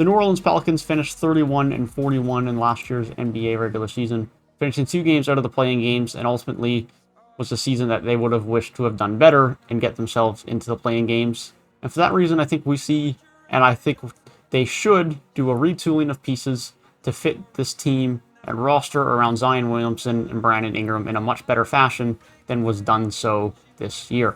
The New Orleans Pelicans finished 31-41 in last year's NBA regular season, finishing 2 games out of the play-in games, and ultimately was a season that they would have wished to have done better and get themselves into the play-in games. And for that reason, I think we see, and I think they should do a retooling of pieces to fit this team and roster around Zion Williamson and Brandon Ingram in a much better fashion than was done so this year.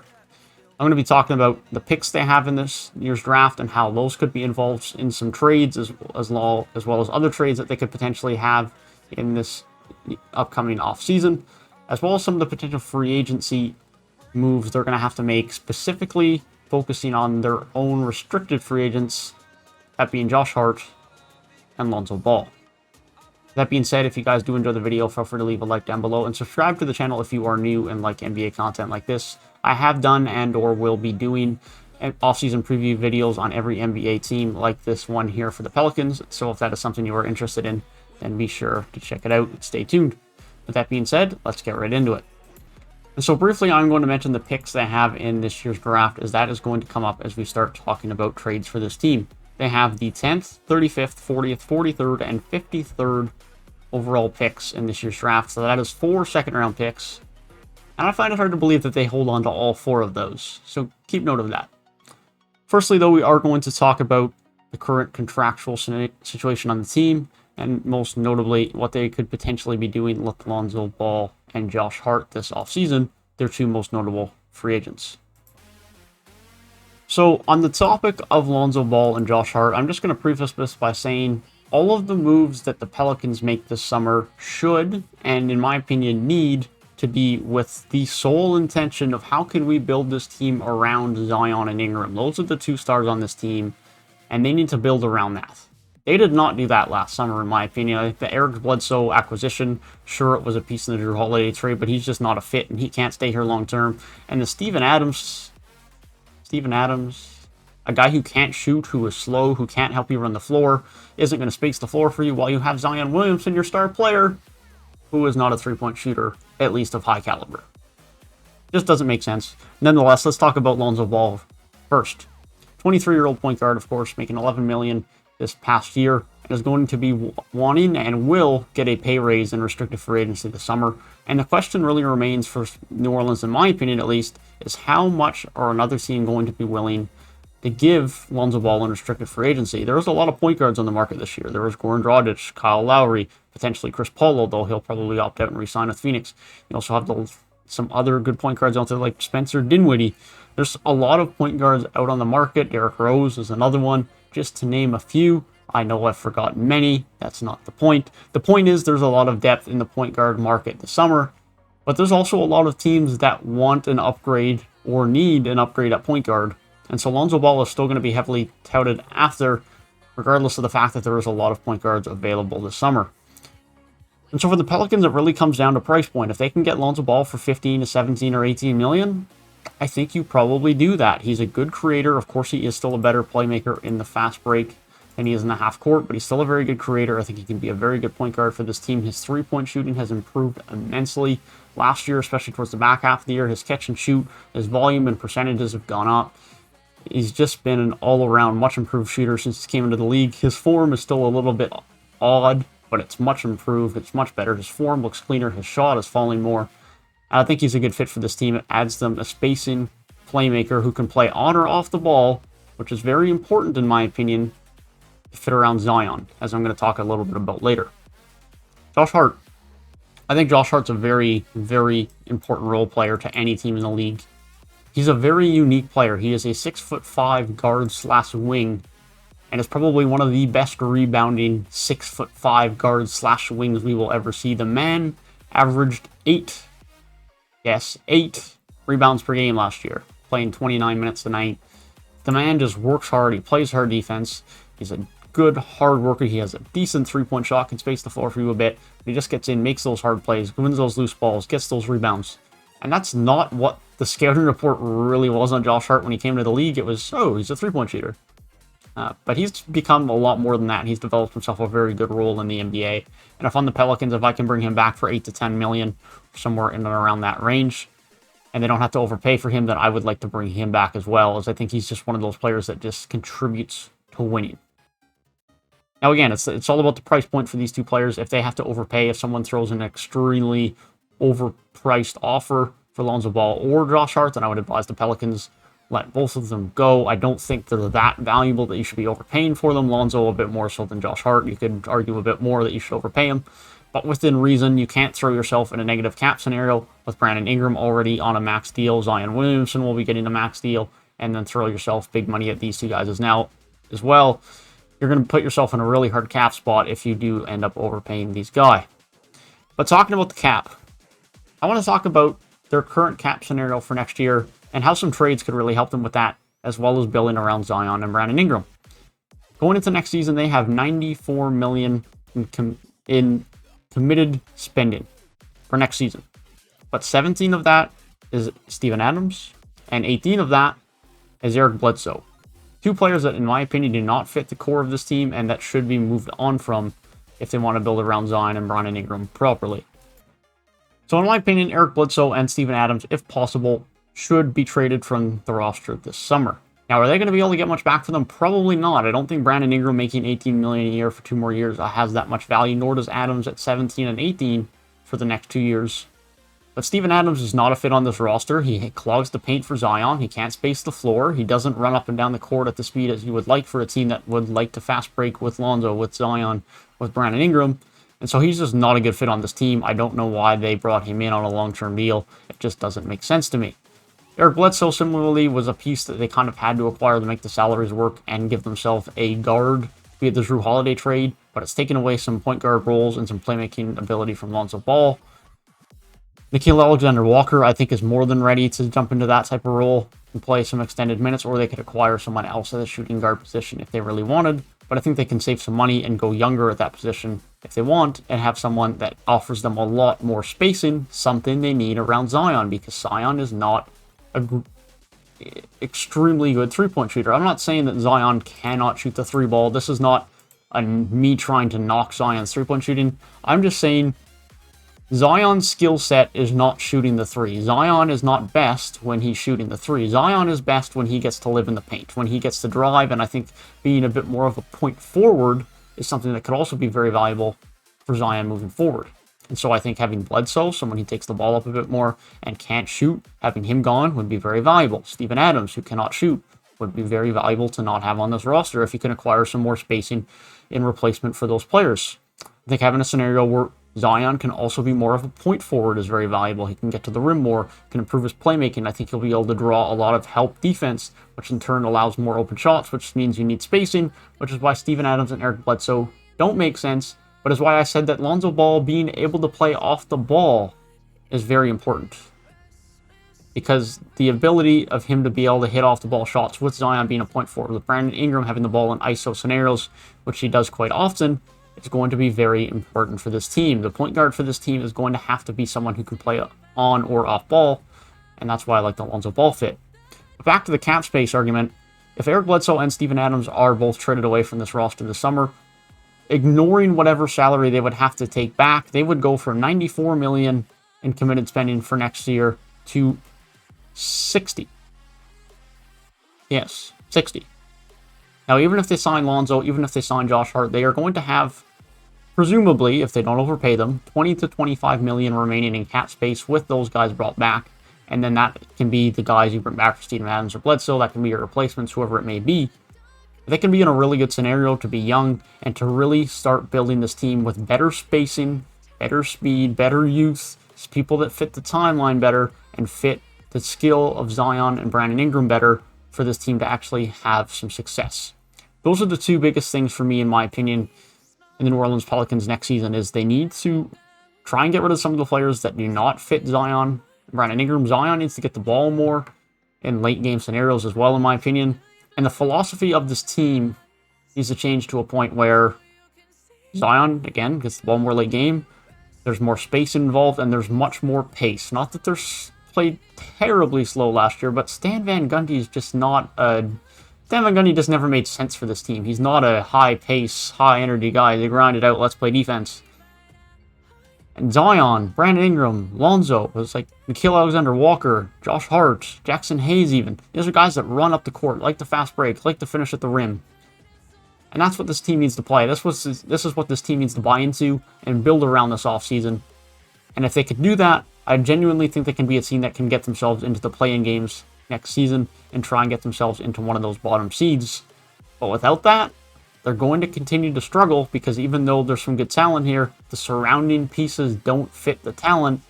I'm going to be talking about the picks they have in this year's draft and how those could be involved in some trades as well as other trades that they could potentially have in this upcoming offseason, as well as some of the potential free agency moves they're going to have to make, specifically focusing on their own restricted free agents, that being Josh Hart and Lonzo Ball. That being said, if you guys do enjoy the video, feel free to leave a like down below and subscribe to the channel if you are new and like NBA content like this. I have done and or will be doing off-season preview videos on every NBA team like this one here for the Pelicans. So if that is something you are interested in, then be sure to check it out and stay tuned. With that being said, let's get right into it. And so briefly, I'm going to mention the picks they have in this year's draft, as that is going to come up as we start talking about trades for this team. They have the 10th, 35th, 40th, 43rd, and 53rd overall picks in this year's draft. So that is 4 second-round picks. And I find it hard to believe that they hold on to all 4 of those. So keep note of that. Firstly, though, we are going to talk about the current contractual situation on the team, and most notably, what they could potentially be doing with Lonzo Ball and Josh Hart this offseason, their 2 most notable free agents. So, on the topic of Lonzo Ball and Josh Hart, I'm just going to preface this by saying all of the moves that the Pelicans make this summer should, and in my opinion, need to be with the sole intention of how can we build this team around Zion and Ingram. Those are the 2 stars on this team, and they need to build around that. They did not do that last summer, in my opinion. I think the Eric Bledsoe acquisition, sure, it was a piece in the Jrue Holiday trade, but he's just not a fit, and he can't stay here long term. And the Steven Adams, a guy who can't shoot, who is slow, who can't help you run the floor, isn't going to space the floor for you, while you have Zion Williamson, your star player, who is not a three-point shooter, at least of high caliber. Just doesn't make sense. Nonetheless, let's talk about Lonzo Ball first. 23-year-old point guard, of course, making $11 million this past year, and is going to be wanting and will get a pay raise in restricted free agency this summer. And the question really remains for New Orleans, in my opinion at least, is how much are another team going to be willing to give Lonzo Ball in restricted free agency? There was a lot of point guards on the market this year. There was Goran Dragic, Kyle Lowry, potentially Chris Paul, although he'll probably opt out and re-sign with Phoenix. You also have some other good point guards out there like Spencer Dinwiddie. There's a lot of point guards out on the market. Derrick Rose is another one, just to name a few. I know I've forgotten many. That's not the point. The point is there's a lot of depth in the point guard market this summer, but there's also a lot of teams that want an upgrade or need an upgrade at point guard. And so Lonzo Ball is still going to be heavily touted after, regardless of the fact that there is a lot of point guards available this summer. And so for the Pelicans, it really comes down to price point. If they can get Lonzo Ball for 15 to 17 or 18 million, I think you probably do that. He's a good creator. Of course, he is still a better playmaker in the fast break than he is in the half court, but he's still a very good creator. I think he can be a very good point guard for this team. His three-point shooting has improved immensely last year, especially towards the back half of the year. His catch and shoot, his volume and percentages have gone up. He's just been an all-around much improved shooter since he came into the league. His form is still a little bit odd, but it's much improved. It's much better. His form looks cleaner. His shot is falling more. I think he's a good fit for this team. It adds them a spacing playmaker who can play on or off the ball, which is very important in my opinion to fit around Zion, as I'm going to talk a little bit about later. Josh Hart. I think Josh Hart's a very, very important role player to any team in the league. He's a very unique player. He is a 6'5" guard/wing, and is probably one of the best rebounding 6'5" guards/wings we will ever see. The man averaged 8 rebounds per game last year, playing 29 minutes a night. The man just works hard. He plays hard defense. He's a good hard worker. He has a decent three-point shot, can space the floor for you a bit. He just gets in, makes those hard plays, wins those loose balls, gets those rebounds. And that's not what the scouting report really was on Josh Hart when he came to the league. It was, oh, he's a three-point shooter. But he's become a lot more than that. He's developed himself a very good role in the NBA. And if I'm the Pelicans, if I can bring him back for 8 to 10 million, somewhere in and around that range, and they don't have to overpay for him, then I would like to bring him back as well, as I think he's just one of those players that just contributes to winning. Now, again, it's all about the price point for these two players. If they have to overpay, if someone throws an extremely overpriced offer for Lonzo Ball or Josh Hart, then I would advise the Pelicans let both of them go. I don't think they're that valuable that you should be overpaying for them. Lonzo a bit more so than Josh Hart. You could argue a bit more that you should overpay him. But within reason, you can't throw yourself in a negative cap scenario with Brandon Ingram already on a max deal. Zion Williamson will be getting a max deal, and then throw yourself big money at these two guys as well. You're going to put yourself in a really hard cap spot if you do end up overpaying these guys. But talking about the cap, I want to talk about their current cap scenario for next year and how some trades could really help them with that, as well as building around Zion and Brandon Ingram. Going into next season, they have $94 million in committed spending for next season. But 17 of that is Steven Adams, and 18 of that is Eric Bledsoe. Two players that, in my opinion, do not fit the core of this team and that should be moved on from if they want to build around Zion and Brandon Ingram properly. So in my opinion, Eric Bledsoe and Steven Adams, if possible, should be traded from the roster this summer. Now, are they going to be able to get much back for them? Probably not. I don't think Brandon Ingram making $18 million a year for 2 more years has that much value, nor does Adams at 17 and 18 for the next 2 years. But Steven Adams is not a fit on this roster. He clogs the paint for Zion. He can't space the floor. He doesn't run up and down the court at the speed as you would like for a team that would like to fast break with Lonzo, with Zion, with Brandon Ingram. And so he's just not a good fit on this team. I don't know why they brought him in on a long-term deal. It just doesn't make sense to me. Eric Bledsoe, similarly, was a piece that they kind of had to acquire to make the salaries work and give themselves a guard via the Jrue Holiday trade, but it's taken away some point guard roles and some playmaking ability from Lonzo Ball. Nickeil Alexander-Walker, I think, is more than ready to jump into that type of role and play some extended minutes, or they could acquire someone else at the shooting guard position if they really wanted. But I think they can save some money and go younger at that position if they want, and have someone that offers them a lot more spacing, something they need around Zion, because Zion is not an extremely good three-point shooter. I'm not saying that Zion cannot shoot the three ball. This is not me trying to knock Zion's three-point shooting. I'm just saying Zion's skill set is not shooting the three. Zion is not best when he's shooting the three. Zion is best when he gets to live in the paint, when he gets to drive, and I think being a bit more of a point forward is something that could also be very valuable for Zion moving forward. And so I think having Bledsoe, someone who takes the ball up a bit more and can't shoot, having him gone would be very valuable. Steven Adams, who cannot shoot, would be very valuable to not have on this roster if you can acquire some more spacing in replacement for those players. I think having a scenario where Zion can also be more of a point forward is very valuable. He can get to the rim more, can improve his playmaking. I think he'll be able to draw a lot of help defense, which in turn allows more open shots, which means you need spacing, which is why Steven Adams and Eric Bledsoe don't make sense, but is why I said that Lonzo Ball being able to play off the ball is very important. Because the ability of him to be able to hit off the ball shots with Zion being a point forward, with Brandon Ingram having the ball in ISO scenarios, which he does quite often, is going to be very important for this team. The point guard for this team is going to have to be someone who can play on or off ball, and that's why I like the Lonzo Ball fit. But back to the cap space argument, if Eric Bledsoe and Steven Adams are both traded away from this roster this summer, ignoring whatever salary they would have to take back, they would go from $94 million in committed spending for next year to 60. Yes, 60. Now, even if they sign Lonzo, even if they sign Josh Hart, they are going to have, presumably, if they don't overpay them, $20 to $25 million remaining in cap space with those guys brought back. And then that can be the guys you bring back for Steven Adams or Bledsoe. That can be your replacements, whoever it may be. They can be in a really good scenario to be young and to really start building this team with better spacing, better speed, better youth, people that fit the timeline better and fit the skill of Zion and Brandon Ingram better for this team to actually have some success. Those are the two biggest things for me, in my opinion, in the New Orleans Pelicans next season, is they need to try and get rid of some of the players that do not fit Zion. Brandon Ingram, Zion needs to get the ball more in late game scenarios as well, in my opinion. And the philosophy of this team needs to change to a point where Zion, again, gets the ball more late game. There's more space involved, and there's much more pace. Not that they're played terribly slow last year, but Stan Van Gundy is just not a... Stan Van Gundy just never made sense for this team. He's not a high-pace, high-energy guy. They grind it out, let's play defense. And Zion, Brandon Ingram, Lonzo, it's like Nickeil Alexander-Walker, Josh Hart, Jackson Hayes even. These are guys that run up the court, like to fast break, like to finish at the rim. And that's what this team needs to play. This is what this team needs to buy into and build around this offseason. And if they could do that, I genuinely think they can be a team that can get themselves into the play-in games next season and try and get themselves into one of those bottom seeds. But without that, they're going to continue to struggle because even though there's some good talent here, the surrounding pieces don't fit the talent.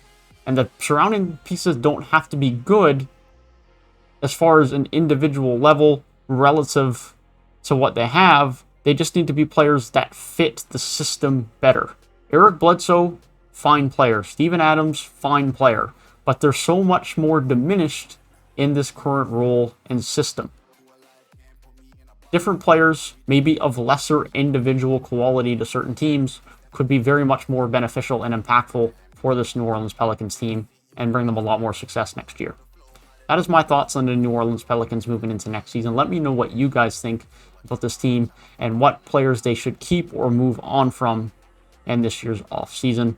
And the surrounding pieces don't have to be good as far as an individual level relative to what they have. They just need to be players that fit the system better. Eric Bledsoe, fine player. Steven Adams, fine player. But they're so much more diminished in this current role and system. Different players, maybe of lesser individual quality to certain teams, could be very much more beneficial and impactful for this New Orleans Pelicans team and bring them a lot more success next year. That is my thoughts on the New Orleans Pelicans moving into next season. Let me know what you guys think about this team and what players they should keep or move on from in this year's offseason,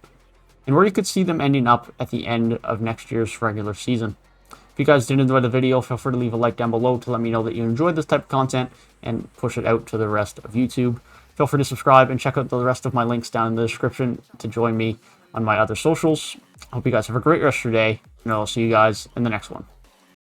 and where you could see them ending up at the end of next year's regular season. If you guys did enjoy the video, feel free to leave a like down below to let me know that you enjoyed this type of content and push it out to the rest of YouTube. Feel free to subscribe and check out the rest of my links down in the description to join me on my other socials. I hope you guys have a great rest of your day, and I'll see you guys in the next one.